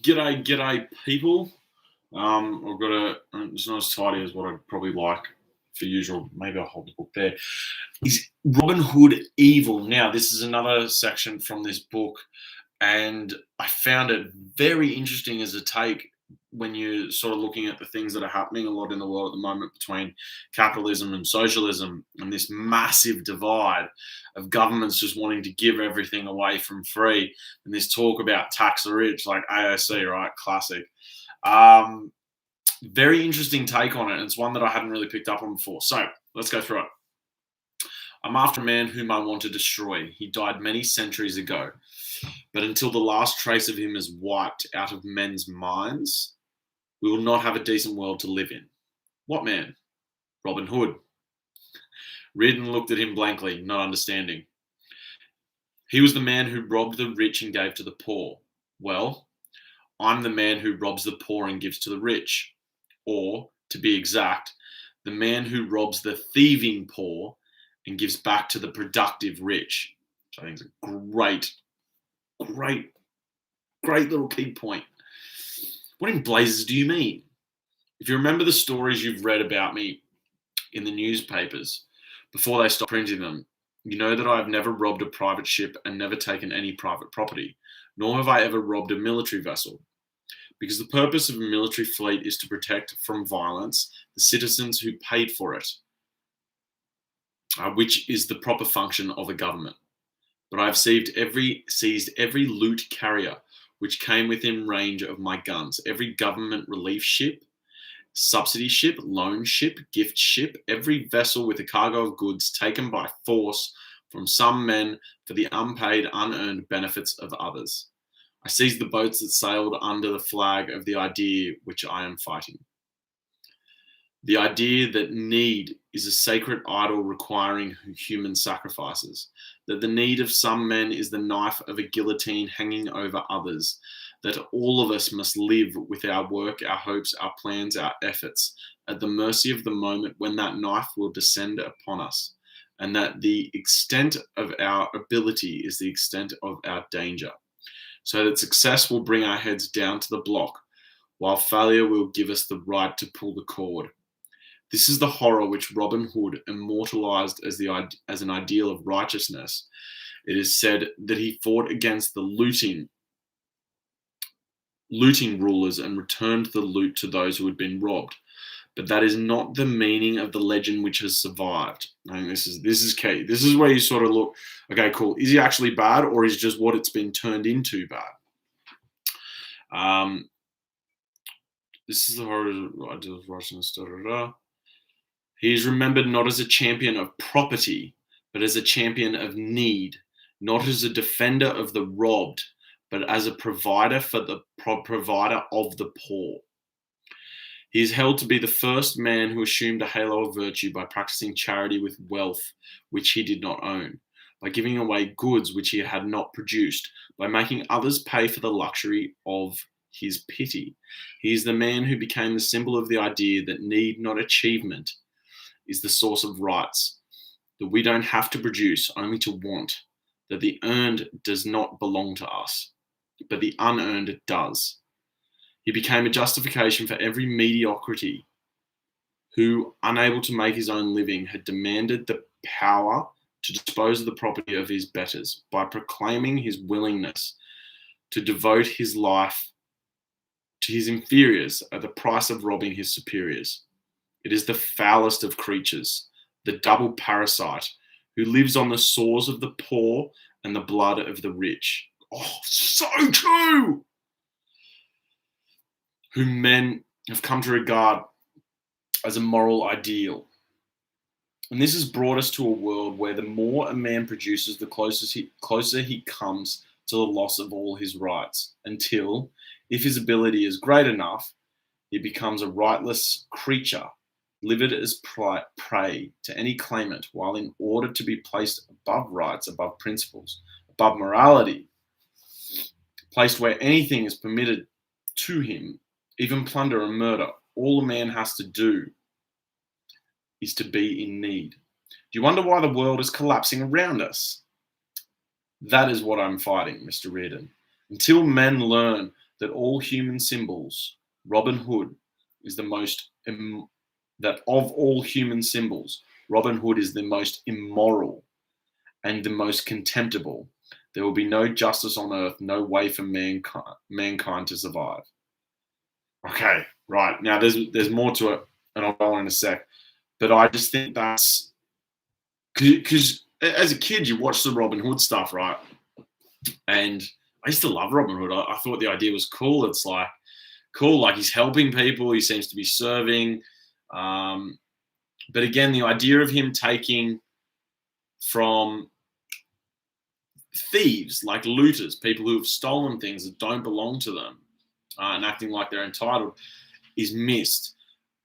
G'day, people. I've got it's not as tidy as what I'd probably like for usual. Maybe I'll hold the book there. Is Robin Hood evil? Now, this is another section from this book, and I found it very interesting as a take when you're sort of looking at the things that are happening a lot in the world at the moment between capitalism and socialism and this massive divide of governments just wanting to give everything away from free and this talk about tax the rich, like AOC, right? Classic. Very interesting take on it. And it's one that I hadn't really picked up on before. So let's go through it. I'm after a man whom I want to destroy. He died many centuries ago. But until the last trace of him is wiped out of men's minds, we will not have a decent world to live in. What man? Robin Hood. Reardon looked at him blankly, not understanding. He was the man who robbed the rich and gave to the poor. Well, I'm the man who robs the poor and gives to the rich. Or, to be exact, the man who robs the thieving poor and gives back to the productive rich. Which I think is a great little key point. What in blazes do you mean? If you remember the stories you've read about me in the newspapers before they stopped printing them, you know that I have never robbed a private ship and never taken any private property, nor have I ever robbed a military vessel. Because the purpose of a military fleet is to protect from violence the citizens who paid for it, which is the proper function of a government. But I have seized every loot carrier which came within range of my guns, every government relief ship, subsidy ship, loan ship, gift ship, every vessel with a cargo of goods taken by force from some men for the unpaid, unearned benefits of others. I seized the boats that sailed under the flag of the idea which I am fighting. The idea that need is a sacred idol requiring human sacrifices, that the need of some men is the knife of a guillotine hanging over others, that all of us must live with our work, our hopes, our plans, our efforts, at the mercy of the moment when that knife will descend upon us, and that the extent of our ability is the extent of our danger, so that success will bring our heads down to the block, while failure will give us the right to pull the cord. This is the horror which Robin Hood immortalized as an ideal of righteousness. It is said that he fought against the looting rulers and returned the loot to those who had been robbed. But that is not the meaning of the legend which has survived. I think this is key. This is where you sort of look, okay, cool. Is he actually bad, or is just what it's been turned into bad? This is the horror of righteousness. He is remembered not as a champion of property, but as a champion of need, not as a defender of the robbed, but as a provider for the provider of the poor. He is held to be the first man who assumed a halo of virtue by practicing charity with wealth which he did not own, by giving away goods which he had not produced, by making others pay for the luxury of his pity. He is the man who became the symbol of the idea that need, not achievement, is the source of rights, that we don't have to produce, only to want, that the earned does not belong to us, but the unearned does. He became a justification for every mediocrity who, unable to make his own living, had demanded the power to dispose of the property of his betters by proclaiming his willingness to devote his life to his inferiors at the price of robbing his superiors. It is the foulest of creatures, the double parasite, who lives on the sores of the poor and the blood of the rich. Oh, so true! Whom men have come to regard as a moral ideal. And this has brought us to a world where the more a man produces, the closer he comes to the loss of all his rights, until, if his ability is great enough, he becomes a rightless creature, livid as prey to any claimant, while in order to be placed above rights, above principles, above morality, placed where anything is permitted to him, even plunder and murder, all a man has to do is to be in need. Do you wonder why the world is collapsing around us? That is what I'm fighting, Mr. Reardon. Until men learn that all human symbols, Robin Hood is the most that of all human symbols, Robin Hood is the most immoral and the most contemptible. There will be no justice on earth, no way for mankind to survive. Okay, right. Now there's more to it, and I'll go on in a sec. But I just think that's because as a kid you watch the Robin Hood stuff, right? And I used to love Robin Hood. I thought the idea was cool. It's like cool, like he's helping people. He seems to be serving. Um, but again, the idea of him taking from thieves, like looters, people who have stolen things that don't belong to them, and acting like they're entitled, is missed.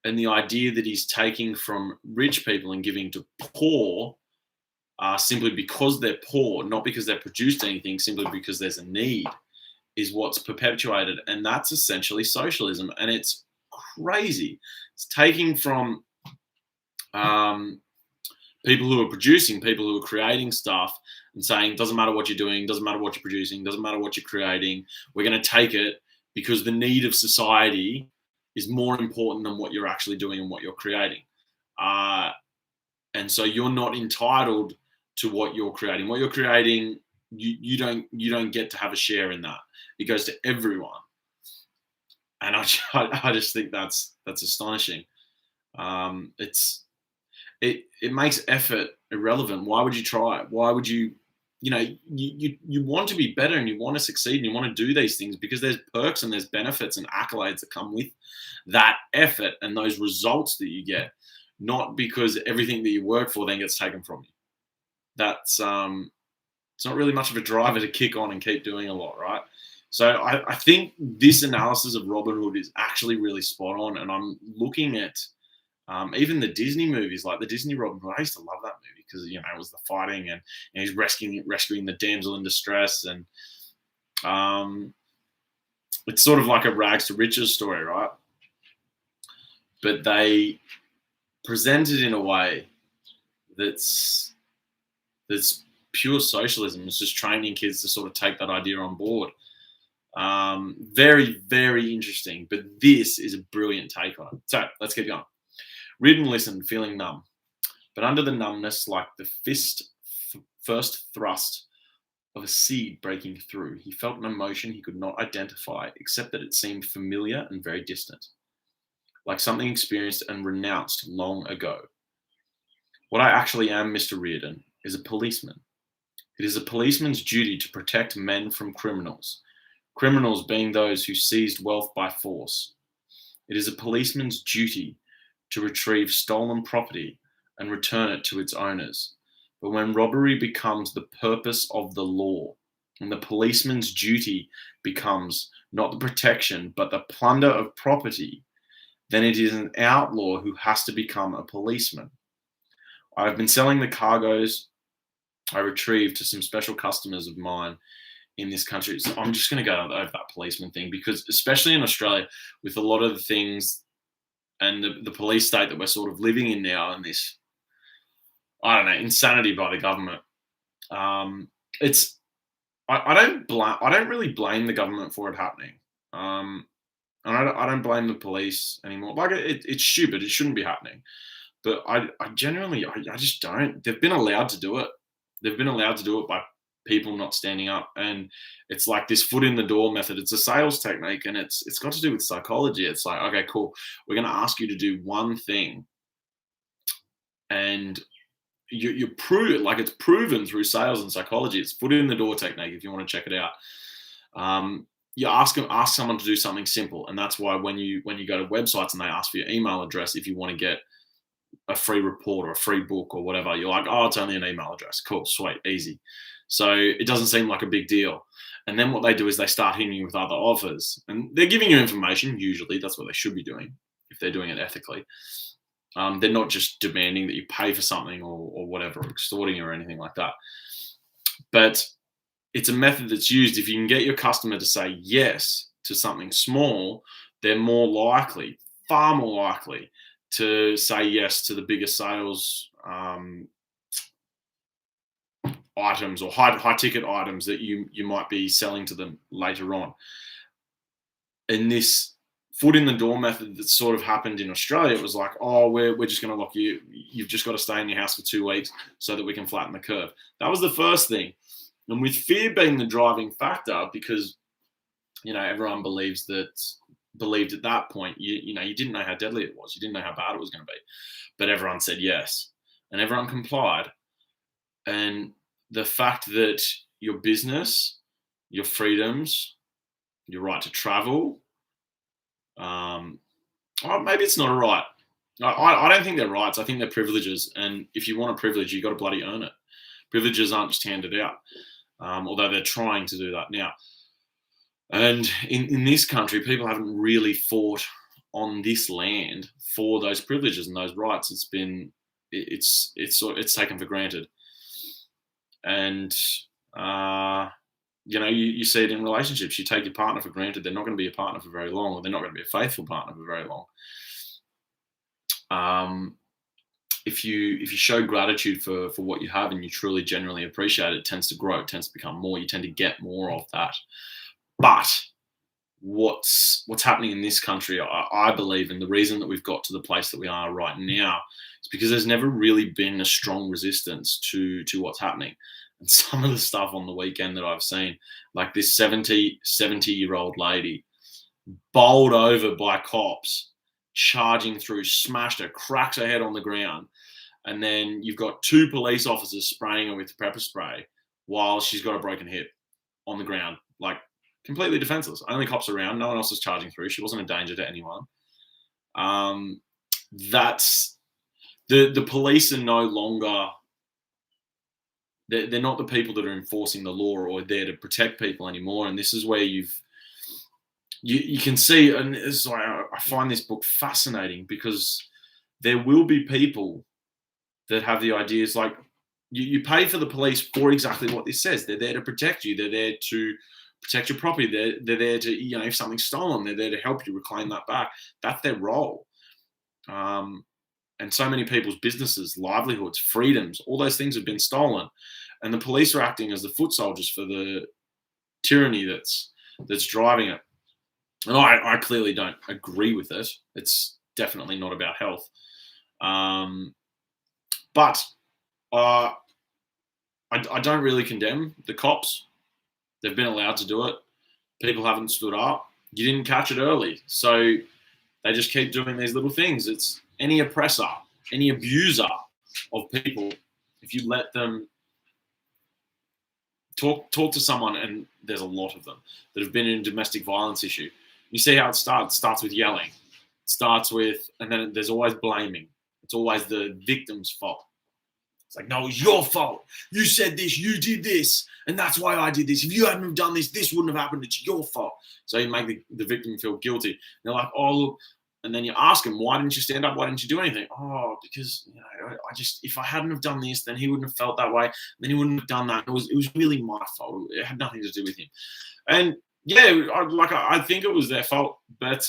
And the idea that he's taking from rich people and giving to poor simply because they're poor, not because they've produced anything, simply because there's a need, is what's perpetuated. And that's essentially socialism. And it's crazy. It's taking from people who are producing, people who are creating stuff, and saying, doesn't matter what you're doing, doesn't matter what you're producing, doesn't matter what you're creating, we're going to take it because the need of society is more important than what you're actually doing and what you're creating. And so you're not entitled to what you're creating. What you're creating, you don't get to have a share in that. It goes to everyone. And I just think that's astonishing. It makes effort irrelevant. Why would you try it? Why would you? You want to be better and you want to succeed and you want to do these things because there's perks and there's benefits and accolades that come with that effort and those results that you get, not because everything that you work for then gets taken from you. That's it's not really much of a driver to kick on and keep doing a lot, right? So I think this analysis of Robin Hood is actually really spot on. And I'm looking at even the Disney movies, like the Disney Robin Hood. I used to love that movie because it was the fighting and he's rescuing the damsel in distress, and it's sort of like a rags to riches story, right? But they present it in a way that's pure socialism. It's just training kids to sort of take that idea on board. Very, very interesting. But this is a brilliant take on it. So let's keep going. Read and listen, feeling numb. But under the numbness, like the first thrust of a seed breaking through, he felt an emotion he could not identify, except that it seemed familiar and very distant, like something experienced and renounced long ago. What I actually am, Mr. Reardon, is a policeman. It is a policeman's duty to protect men from criminals, criminals being those who seized wealth by force. It is a policeman's duty to retrieve stolen property and return it to its owners. But when robbery becomes the purpose of the law, and the policeman's duty becomes not the protection, but the plunder of property, then it is an outlaw who has to become a policeman. I have been selling the cargoes I retrieved to some special customers of mine in this country. So I'm just going to go over that policeman thing because, especially in Australia, with a lot of the things and the police state that we're sort of living in now, and this, I don't know, insanity by the government. I don't really blame the government for it happening. And I don't blame the police anymore. Like it's stupid. It shouldn't be happening. But I genuinely, I just don't. They've been allowed to do it. They've been allowed to do it by people not standing up. And it's like this foot in the door method. It's a sales technique, and it's got to do with psychology. It's like, okay, cool. We're going to ask you to do one thing, and you prove it. Like it's proven through sales and psychology. It's foot in the door technique. If you want to check it out, you ask someone to do something simple, and that's why when you go to websites and they ask for your email address, if you want to get a free report or a free book or whatever, you're like, oh, it's only an email address. Cool, sweet, easy. So it doesn't seem like a big deal. And then what they do is they start hitting you with other offers, and they're giving you information. Usually, that's what they should be doing if they're doing it ethically. They're not just demanding that you pay for something or whatever, or extorting you or anything like that. But it's a method that's used. If you can get your customer to say yes to something small, they're more likely, far more likely, to say yes to the bigger sales items or high ticket items that you might be selling to them later on. And this foot in the door method that sort of happened in Australia, it was like, oh, we're just going to lock you. You've just got to stay in your house for 2 weeks so that we can flatten the curve. That was the first thing. And with fear being the driving factor, because, everyone believed at that point, you didn't know how deadly it was. You didn't know how bad it was going to be. But everyone said yes. And everyone complied. And the fact that your business, your freedoms, your right to travel, maybe it's not a right. I don't think they're rights. I think they're privileges. And if you want a privilege, you've got to bloody earn it. Privileges aren't just handed out, although they're trying to do that now. And in this country, people haven't really fought on this land for those privileges and those rights. It's taken for granted. And you see it in relationships. You take your partner for granted; they're not going to be a partner for very long, or they're not going to be a faithful partner for very long. If you show gratitude for what you have and you truly genuinely appreciate it, it tends to grow. It tends to become more. You tend to get more of that. But what's happening in this country, I believe, and the reason that we've got to the place that we are right now is because there's never really been a strong resistance to what's happening. And some of the stuff on the weekend that I've seen, like this 70-year-old lady bowled over by cops, charging through, smashed her, cracks her head on the ground. And then you've got 2 police officers spraying her with pepper spray while she's got a broken hip on the ground, like completely defenseless. Only cops around. No one else is charging through. She wasn't a danger to anyone. That's the police are no longer. They're not the people that are enforcing the law or there to protect people anymore. And this is where you can see, and this is why I find this book fascinating, because there will be people that have the ideas like you pay for the police for exactly what this says. They're there to protect you. They're there to protect your property. They're there to, if something's stolen, they're there to help you reclaim that back. That's their role. And so many people's businesses, livelihoods, freedoms, all those things have been stolen. And the police are acting as the foot soldiers for the tyranny that's driving it. And I clearly don't agree with it. It's definitely not about health. But I don't really condemn the cops. They've been allowed to do it. People haven't stood up. You didn't catch it early. So they just keep doing these little things. It's any oppressor, any abuser of people, if you let them talk to someone, and there's a lot of them that have been in a domestic violence issue. You see how it starts. It starts with yelling. It starts with, and then there's always blaming. It's always the victim's fault. It's like, no, it's your fault. You said this, you did this, and that's why I did this. If you hadn't have done this, this wouldn't have happened. It's your fault. So you make the victim feel guilty. And they're like, oh, look. And then you ask them, why didn't you stand up? Why didn't you do anything? Oh, because if I hadn't have done this, then he wouldn't have felt that way. Then he wouldn't have done that. It was really my fault. It had nothing to do with him. And yeah, I think it was their fault, but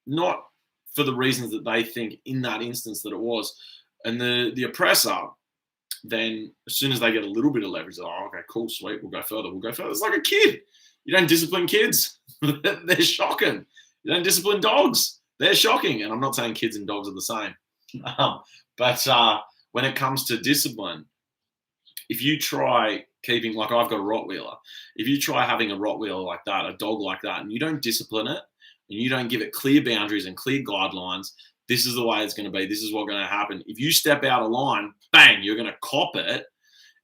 not for the reasons that they think in that instance that it was. And the oppressor, then as soon as they get a little bit of leverage, they're like, oh, okay, cool, sweet, we'll go further. It's like a kid. You don't discipline kids. They're shocking. You don't discipline dogs. They're shocking. And I'm not saying kids and dogs are the same. But when it comes to discipline, if you try keeping, like I've got a Rottweiler, if you try having a Rottweiler like that, a dog like that, and you don't discipline it, and you don't give it clear boundaries and clear guidelines, this is the way it's going to be. This is what's going to happen. If you step out of line, bang, you're going to cop it.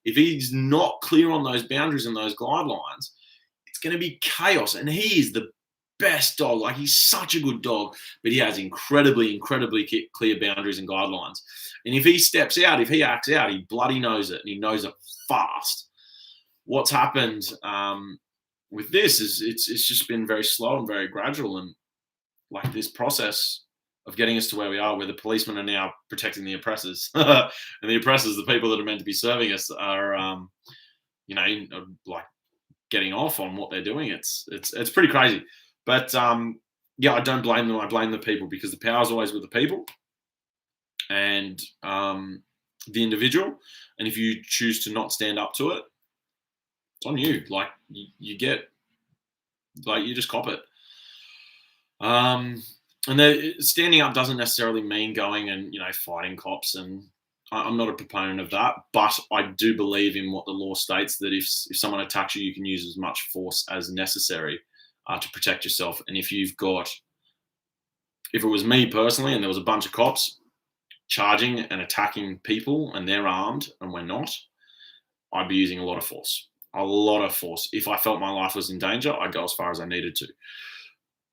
If he's not clear on those boundaries and those guidelines, it's going to be chaos. And he is the best dog. Like, he's such a good dog, but he has incredibly, incredibly clear boundaries and guidelines. And if he steps out, if he acts out, he bloody knows it, and he knows it fast. What's happened with this is it's just been very slow and very gradual, and like this process of getting us to where we are, where the policemen are now protecting the oppressors, and the oppressors, the people that are meant to be serving us, are like getting off on what they're doing. It's pretty crazy. But yeah, I don't blame them. I blame the people, because the power is always with the people and the individual. And if you choose to not stand up to it, it's on you. Like you get, like you just cop it. Um, and standing up doesn't necessarily mean going and fighting cops, and I'm not a proponent of that. But I do believe in what the law states, that if someone attacks you, you can use as much force as necessary to protect yourself. And if it was me personally, and there was a bunch of cops charging and attacking people, and they're armed and we're not, I'd be using a lot of force. A lot of force. If I felt my life was in danger, I'd go as far as I needed to.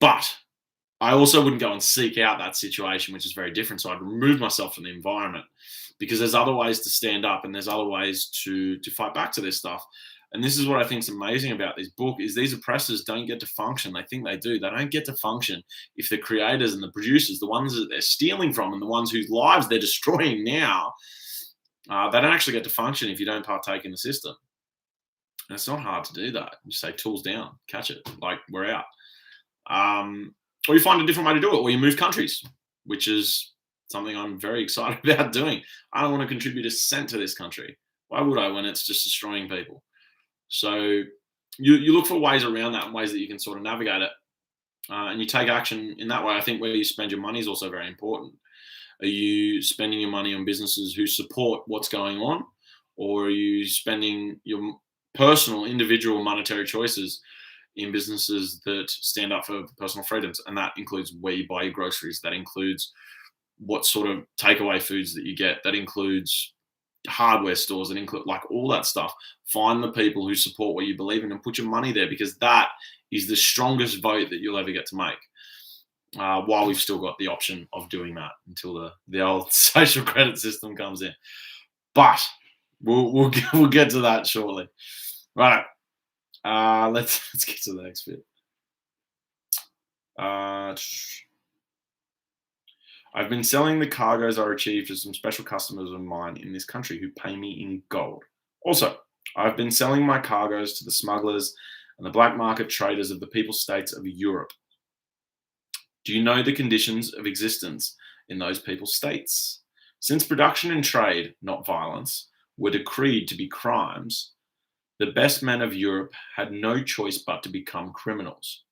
But I also wouldn't go and seek out that situation, which is very different. So I'd remove myself from the environment, because there's other ways to stand up, and there's other ways to fight back to this stuff. And this is what I think is amazing about this book: is these oppressors don't get to function. They think they do. They don't get to function if the creators and the producers, the ones that they're stealing from, and the ones whose lives they're destroying now, they don't actually get to function if you don't partake in the system. And it's not hard to do that. You say tools down, catch it, like we're out. Or you find a different way to do it, or you move countries, which is something I'm very excited about doing. I don't want to contribute a cent to this country. Why would I, when it's just destroying people? So you look for ways around that, and ways that you can sort of navigate it, and you take action in that way. I think where you spend your money is also very important. Are you spending your money on businesses who support what's going on, or are you spending your personal, individual monetary choices in businesses that stand up for personal freedoms? And that includes where you buy your groceries. That includes what sort of takeaway foods that you get. That includes hardware stores. That include, like, all that stuff. Find the people who support what you believe in and put your money there, because that is the strongest vote that you'll ever get to make. While we've still got the option of doing that until the old social credit system comes in. But we'll get to that shortly. Right. Let's get to the next bit. I've been selling the cargoes I achieved to some special customers of mine in this country who pay me in gold. Also, I've been selling my cargoes to the smugglers and the black market traders of the people states of Europe. Do you know the conditions of existence in those people states? Since production and trade, not violence, were decreed to be crimes, the best men of Europe had no choice but to become criminals.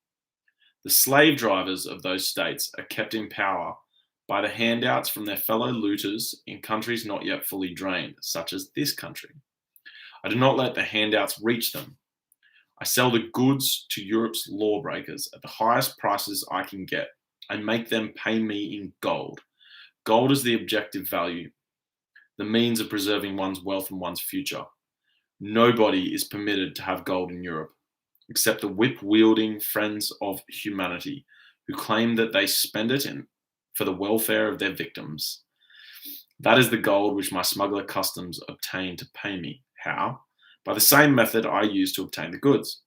The slave drivers of those states are kept in power by the handouts from their fellow looters in countries not yet fully drained, such as this country. I do not let the handouts reach them. I sell the goods to Europe's lawbreakers at the highest prices I can get. I make them pay me in gold. Gold is the objective value, the means of preserving one's wealth and one's future. Nobody is permitted to have gold in Europe, except the whip-wielding friends of humanity, who claim that they spend it for the welfare of their victims. That is the gold which my smuggler customs obtain to pay me. How? By the same method I use to obtain the goods.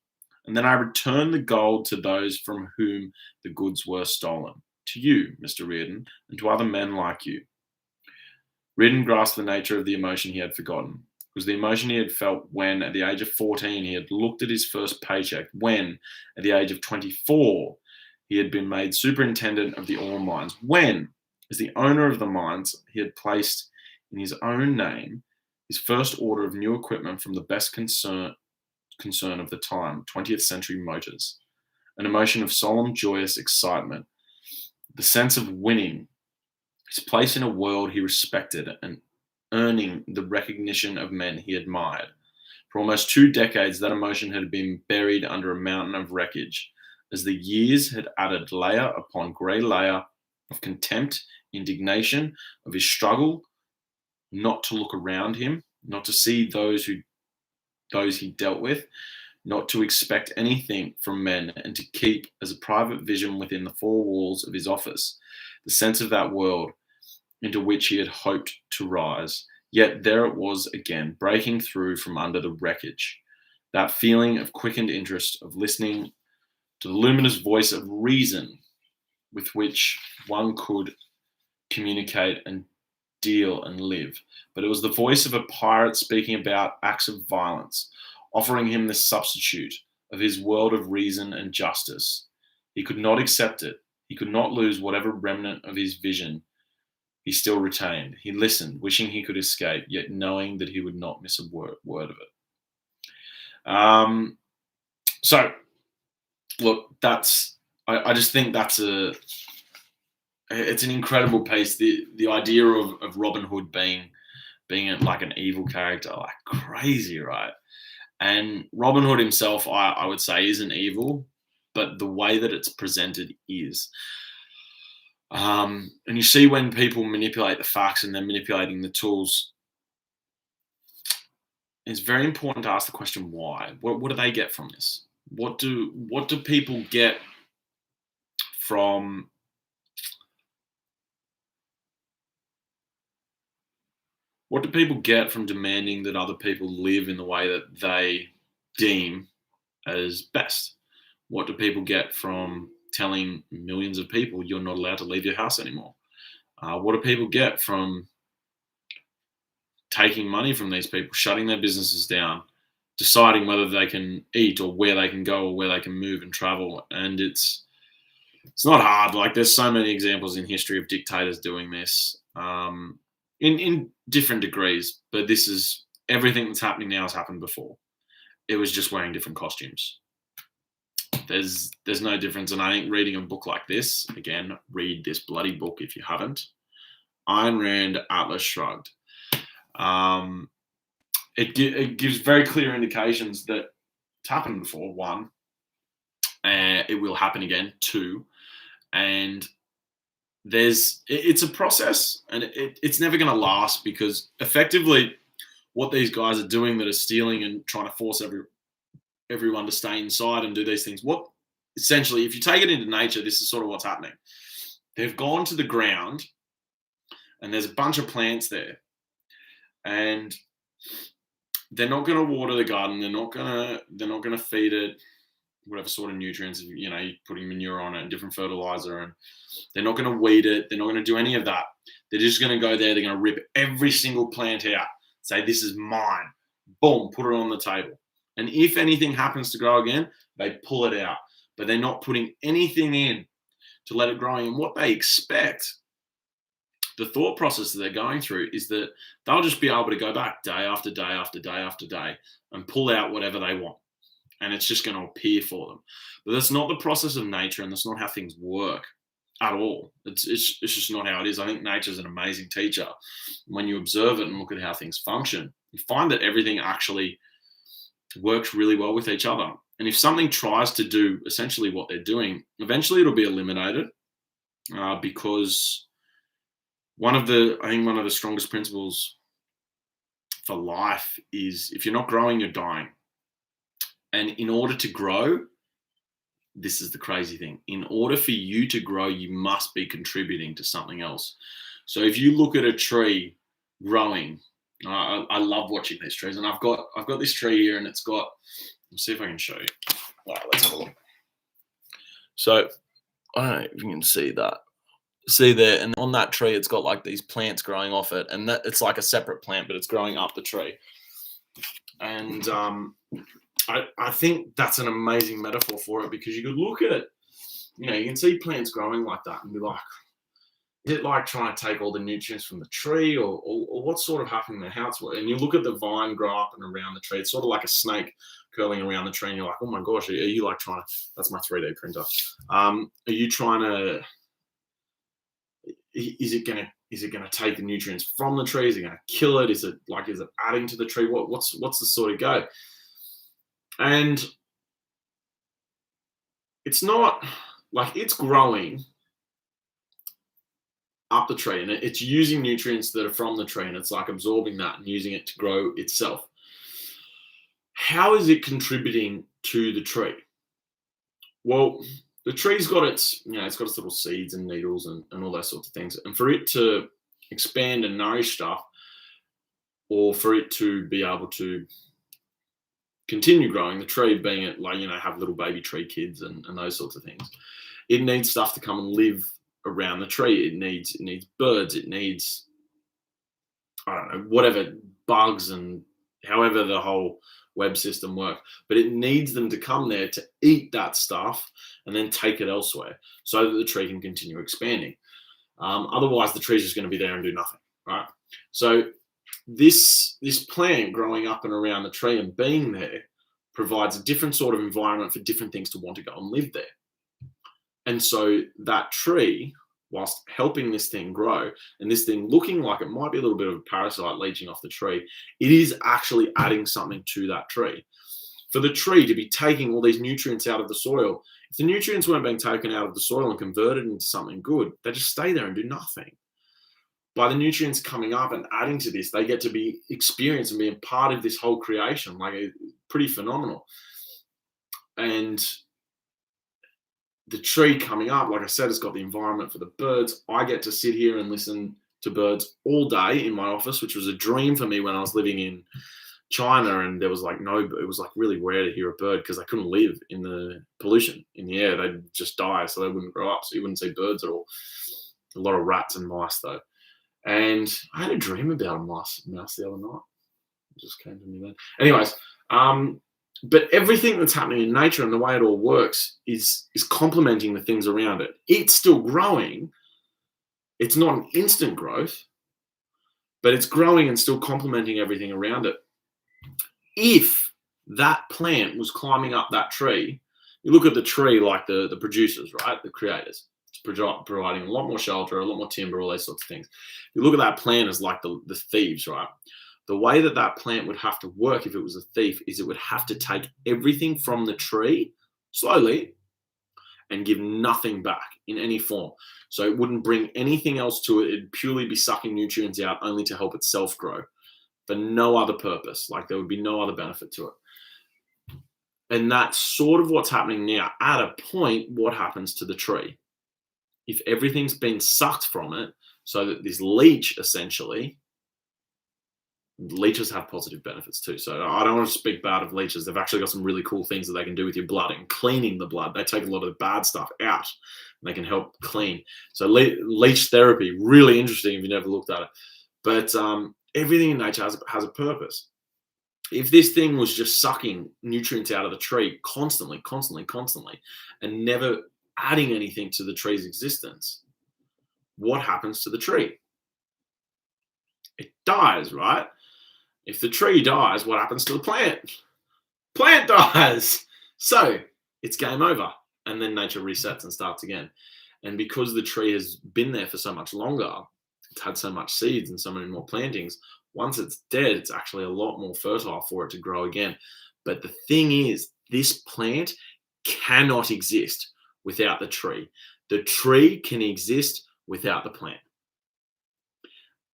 And then I return the gold to those from whom the goods were stolen. To you, Mr. Reardon, and to other men like you. Reardon grasped the nature of the emotion he had forgotten. It was the emotion he had felt when, at the age of 14, he had looked at his first paycheck, when, at the age of 24, he had been made superintendent of the ore mines, when, as the owner of the mines, he had placed in his own name his first order of new equipment from the best concern of the time, 20th Century Motors. An emotion of solemn, joyous excitement, the sense of winning, his place in a world he respected, and earning the recognition of men he admired. For almost 2 decades, that emotion had been buried under a mountain of wreckage, as the years had added layer upon grey layer of contempt, indignation, of his struggle not to look around him, not to see those he dealt with, not to expect anything from men, and to keep as a private vision within the 4 walls of his office the sense of that world into which he had hoped to rise. Yet there it was again, breaking through from under the wreckage. That feeling of quickened interest, of listening to the luminous voice of reason with which one could communicate and deal and live. But it was the voice of a pirate speaking about acts of violence, offering him this substitute of his world of reason and justice. He could not accept it. He could not lose whatever remnant of his vision he still retained. He listened, wishing he could escape, yet knowing that he would not miss a word of it. So, look, that's I just think it's an incredible piece. The idea of Robin Hood being like an evil character, like crazy, right? And Robin Hood himself, I would say, isn't evil, but the way that it's presented is. And you see when people manipulate the facts and they're manipulating the tools, it's very important to ask the question why. What do they get from this? What do people get from demanding that other people live in the way that they deem as best? What do people get from telling millions of people you're not allowed to leave your house anymore? What do people get from taking money from these people, shutting their businesses down, deciding whether they can eat or where they can go or where they can move and travel? And it's not hard. Like, there's so many examples in history of dictators doing this in different degrees. But this is everything that's happening now has happened before. It was just wearing different costumes. There's no difference. And I think reading a book like this, again, read this bloody book if you haven't. Ayn Rand, Atlas Shrugged. It gives very clear indications that it's happened before. One, it will happen again. Two, and it's a process, and it's never going to last, because effectively what these guys are doing that are stealing and trying to force everyone to stay inside and do these things. What essentially, if you take it into nature, this is sort of what's happening. They've gone to the ground, and there's a bunch of plants there, and they're not going to water the garden. They're not going to feed it whatever sort of nutrients. You know, you're putting manure on it and different fertilizer, and they're not going to weed it. They're not going to do any of that. They're just going to go there. They're going to rip every single plant out. Say, this is mine. Boom, put it on the table. And if anything happens to grow again, they pull it out. But they're not putting anything in to let it grow. And what they expect, the thought process that they're going through, is that they'll just be able to go back day after day after day after day and pull out whatever they want. And it's just going to appear for them. But that's not the process of nature, and that's not how things work at all. It's just not how it is. I think nature's an amazing teacher. When you observe it and look at how things function, you find that everything actually works really well with each other. And if something tries to do essentially what they're doing, eventually it'll be eliminated, because one of the strongest principles for life is, if you're not growing, you're dying. And in order to grow, this is the crazy thing. In order for you to grow, you must be contributing to something else. So if you look at a tree growing, I love watching these trees, and I've got this tree here, and it's got. Let's see if I can show you. All right, let's have a look. So I don't know if you can see that. See there, and on that tree, it's got like these plants growing off it, and that it's like a separate plant, but it's growing up the tree. And I think that's an amazing metaphor for it, because you could look at it, you can see plants growing like that and be like, is it like trying to take all the nutrients from the tree, or what's sort of happening there? How it's working? And you look at the vine grow up and around the tree. It's sort of like a snake curling around the tree, and you're like, oh my gosh, are you like trying to? That's my 3D printer. Are you trying to? Is it gonna take the nutrients from the tree? Is it gonna kill it? Is it adding to the tree? What's the sort of go? And it's not like it's growing up the tree, and it's using nutrients that are from the tree, and it's like absorbing that and using it to grow itself. How is it contributing to the tree? Well, the tree's got its little seeds and needles and all those sorts of things. And for it to expand and nourish stuff, or for it to be able to continue growing, the tree being it, have little baby tree kids and those sorts of things, it needs stuff to come and live around the tree. It needs birds. It needs, I don't know, whatever, bugs, and however the whole web system works. But it needs them to come there to eat that stuff and then take it elsewhere, so that the tree can continue expanding. Otherwise, the tree's just going to be there and do nothing, right? So this plant growing up and around the tree and being there provides a different sort of environment for different things to want to go and live there. And so that tree, whilst helping this thing grow, and this thing looking like it might be a little bit of a parasite leeching off the tree, it is actually adding something to that tree. For the tree to be taking all these nutrients out of the soil, if the nutrients weren't being taken out of the soil and converted into something good, they just stay there and do nothing. By the nutrients coming up and adding to this, they get to be experienced and be a part of this whole creation. Like, pretty phenomenal. And the tree coming up, like I said, it's got the environment for the birds. I get to sit here and listen to birds all day in my office, which was a dream for me when I was living in China, and there was like it was like really rare to hear a bird because they couldn't live in the pollution in the air. They'd just die, so they wouldn't grow up. So you wouldn't see birds at all. A lot of rats and mice though. And I had a dream about a mouse the other night. It just came to me then. Anyways, but everything that's happening in nature and the way it all works is complementing the things around it. It's still growing. It's not an instant growth, but it's growing and still complementing everything around it. If that plant was climbing up that tree, you look at the tree like the producers, right? The creators. It's providing a lot more shelter, a lot more timber, all those sorts of things. You look at that plant as like the thieves, right? The way that that plant would have to work if it was a thief is it would have to take everything from the tree slowly and give nothing back in any form. So it wouldn't bring anything else to it. It'd purely be sucking nutrients out only to help itself grow for no other purpose. Like, there would be no other benefit to it. And that's sort of what's happening now. At a point, what happens to the tree? If everything's been sucked from it, so that this leech essentially, leeches have positive benefits too. So I don't want to speak bad of leeches. They've actually got some really cool things that they can do with your blood and cleaning the blood. They take a lot of the bad stuff out and they can help clean. So leech therapy, really interesting if you never looked at it. But everything in nature has a purpose. If this thing was just sucking nutrients out of the tree constantly, and never adding anything to the tree's existence, what happens to the tree? It dies, right? If the tree dies, what happens to the plant? Plant dies. So it's game over. And then nature resets and starts again. And because the tree has been there for so much longer, it's had so much seeds and so many more plantings, once it's dead, it's actually a lot more fertile for it to grow again. But the thing is, this plant cannot exist without the tree. The tree can exist without the plant.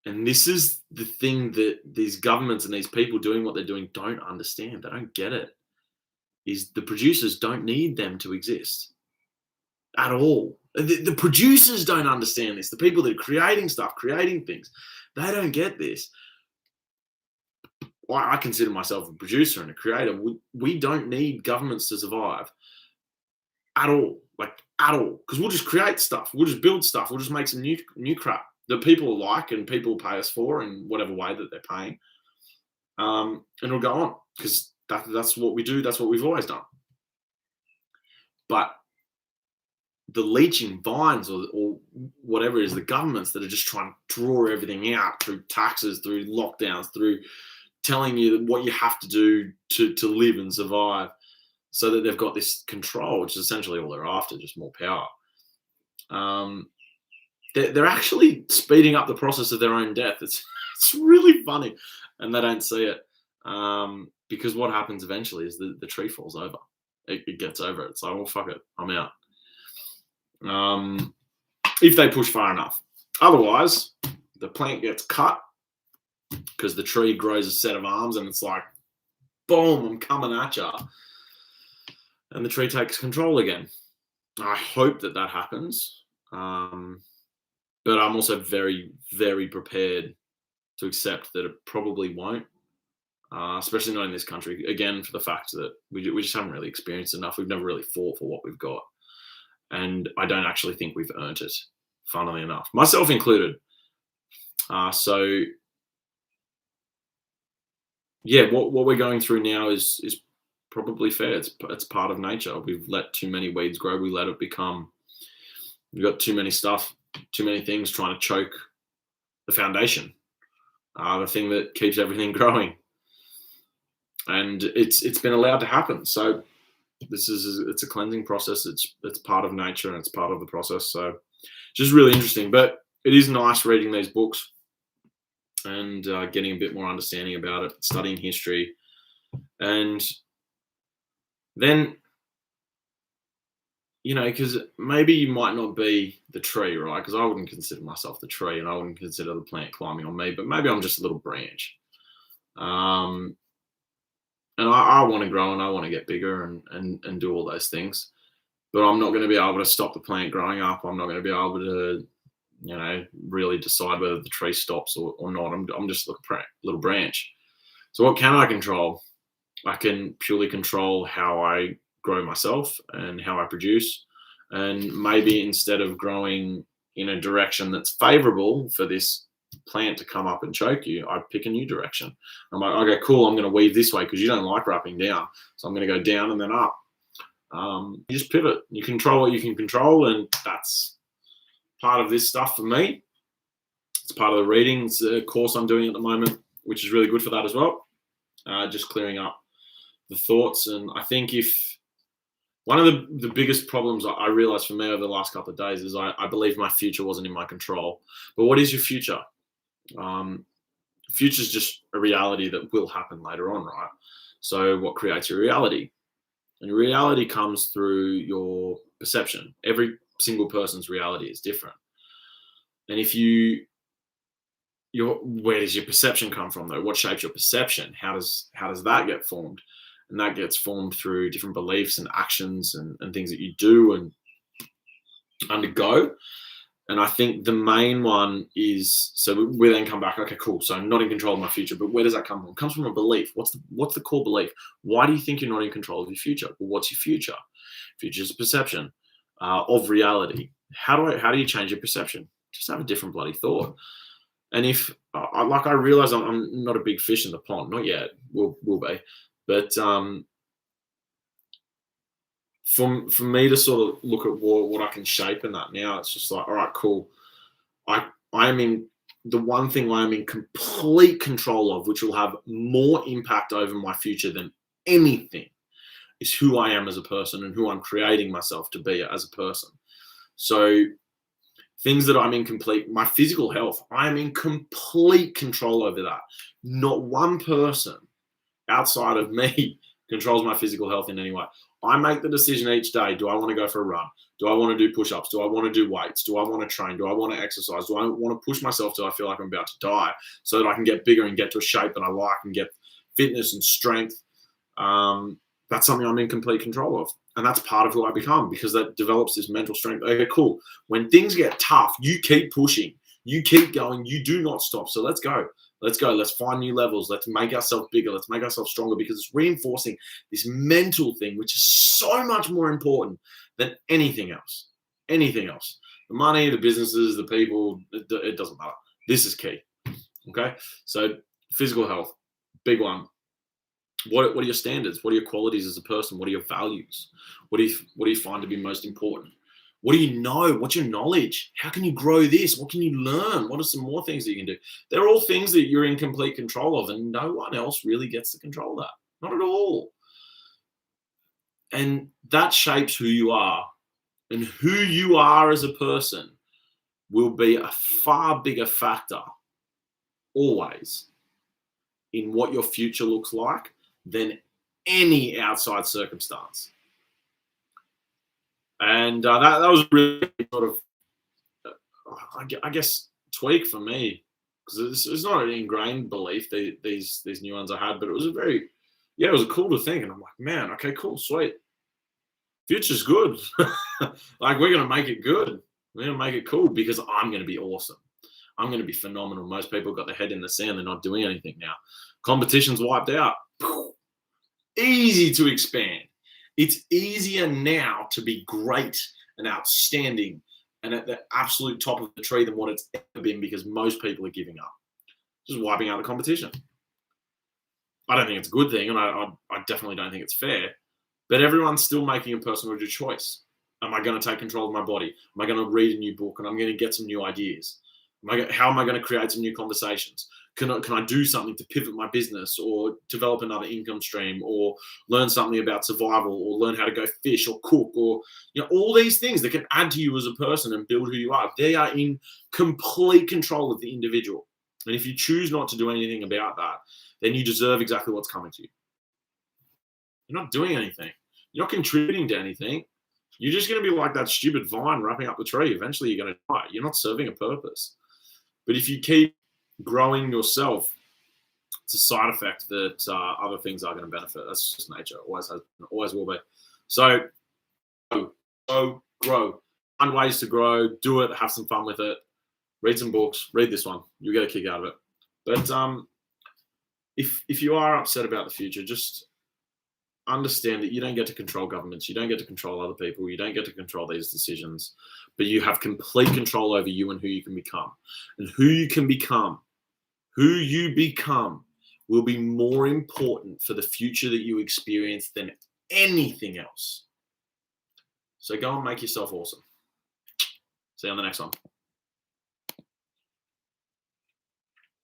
And this is the thing that these governments and these people doing what they're doing don't understand. They don't get it. Is the producers don't need them to exist at all. The producers don't understand this. The people that are creating stuff, creating things, they don't get this. I consider myself a producer and a creator. We don't need governments to survive at all. Like, at all. Because we'll just create stuff. We'll just build stuff. We'll just make some new crap that people like and people pay us for in whatever way that they're paying. And it'll go on because that's what we do. That's what we've always done. But the leeching vines or whatever it is, the governments that are just trying to draw everything out through taxes, through lockdowns, through telling you what you have to do to live and survive, so that they've got this control, which is essentially all they're after, just more power. They're actually speeding up the process of their own death. It's really funny, and they don't see it because what happens eventually is the tree falls over. It gets over it. It's like, well, fuck it, I'm out. If they push far enough. Otherwise, the plant gets cut because the tree grows a set of arms and it's like, boom, I'm coming at you. And the tree takes control again. I hope that happens. But I'm also very, very prepared to accept that it probably won't, especially not in this country. Again, for the fact that we just haven't really experienced enough. We've never really fought for what we've got. And I don't actually think we've earned it, funnily enough, myself included. So, yeah, what we're going through now is probably fair. It's part of nature. We've let too many weeds grow. We've got too many stuff, too many things trying to choke the foundation, the thing that keeps everything growing. And it's been allowed to happen. So It's a cleansing process. It's part of nature and it's part of the process. So just really interesting. But it is nice reading these books and getting a bit more understanding about it, studying history, and then because maybe you might not be the tree, right? Because I wouldn't consider myself the tree, and I wouldn't consider the plant climbing on me, but maybe I'm just a little branch. Um, and I want to grow and I want to get bigger and do all those things, but I'm not going to be able to stop the plant growing up. I'm not going to be able to, really decide whether the tree stops or not. I'm just a little branch. So what can I control? I can purely control how I grow myself and how I produce. And maybe instead of growing in a direction that's favorable for this plant to come up and choke you, I pick a new direction. I'm like, okay, cool, I'm going to weave this way because you don't like wrapping down. So I'm going to go down and then up. You just pivot. You control what you can control, and that's part of this stuff for me. It's part of the reading. It's a course I'm doing at the moment, which is really good for that as well. Just clearing up the thoughts. And I think if one of the biggest problems I realized for me over the last couple of days is I believe my future wasn't in my control. But what is your future? Future is just a reality that will happen later on, right? So what creates your reality? And your reality comes through your perception. Every single person's reality is different. And if where does your perception come from though? What shapes your perception? How does that get formed? And that gets formed through different beliefs and actions and things that you do and undergo. And I think the main one is, so we then come back, okay, cool. So I'm not in control of my future, but where does that come from? It comes from a belief. What's the core belief? Why do you think you're not in control of your future? Well, what's your future? Future is a perception of reality. How do you change your perception? Just have a different bloody thought. And if I realize I'm not a big fish in the pond, not yet. Will be, but for me to sort of look at what I can shape in that now, it's just like, all right, cool. I am in the one thing I am in complete control of, which will have more impact over my future than anything, is who I am as a person and who I'm creating myself to be as a person. So things that I'm in my physical health, I am in complete control over that. Not one person outside of me controls my physical health in any way. I make the decision each day. Do I want to go for a run? Do I want to do push-ups? Do I want to do weights? Do I want to train? Do I want to exercise? Do I want to push myself till I feel like I'm about to die so that I can get bigger and get to a shape that I like and get fitness and strength? That's something I'm in complete control of. And that's part of who I become because that develops this mental strength. Okay, cool. When things get tough, you keep pushing. You keep going. You do not stop. So let's go. Let's go. Let's find new levels. Let's make ourselves bigger. Let's make ourselves stronger because it's reinforcing this mental thing, which is so much more important than anything else. Anything else. The money, the businesses, the people, it doesn't matter. This is key. Okay? So physical health, big one. What are your standards? What are your qualities as a person? What are your values? What do you find to be most important? What do you know? What's your knowledge? How can you grow this? What can you learn? What are some more things that you can do? They're all things that you're in complete control of, and no one else really gets to control that. Not at all. And that shapes who you are. And who you are as a person will be a far bigger factor, always, in what your future looks like than any outside circumstance. And that was really sort of, I guess, tweak for me because it's not an ingrained belief. These new ones I had, but it was it was a cool to think. And I'm like, man, okay, cool, sweet. Future's good. Like we're gonna make it good. We're gonna make it cool because I'm gonna be awesome. I'm gonna be phenomenal. Most people got their head in the sand. They're not doing anything now. Competition's wiped out. Easy to expand. It's easier now to be great and outstanding and at the absolute top of the tree than what it's ever been because most people are giving up. Just wiping out the competition. I don't think it's a good thing, and I definitely don't think it's fair, but everyone's still making a personal choice. Am I going to take control of my body? Am I going to read a new book and I'm going to get some new ideas? How am I going to create some new conversations? Can I do something to pivot my business or develop another income stream or learn something about survival or learn how to go fish or cook or all these things that can add to you as a person and build who you are. They are in complete control of the individual. And if you choose not to do anything about that, then you deserve exactly what's coming to you. You're not doing anything. You're not contributing to anything. You're just going to be like that stupid vine wrapping up the tree. Eventually, you're going to die. You're not serving a purpose. But if you keep growing yourself, it's a side effect that other things are going to benefit. That's just nature. Always has, always will be. So, grow. Find ways to grow. Do it. Have some fun with it. Read some books. Read this one. You'll get a kick out of it. But if you are upset about the future, just understand that you don't get to control governments. You don't get to control other people. You don't get to control these decisions. But you have complete control over you and who you can become. And who you become will be more important for the future that you experience than anything else. So go and make yourself awesome. See you on the next one.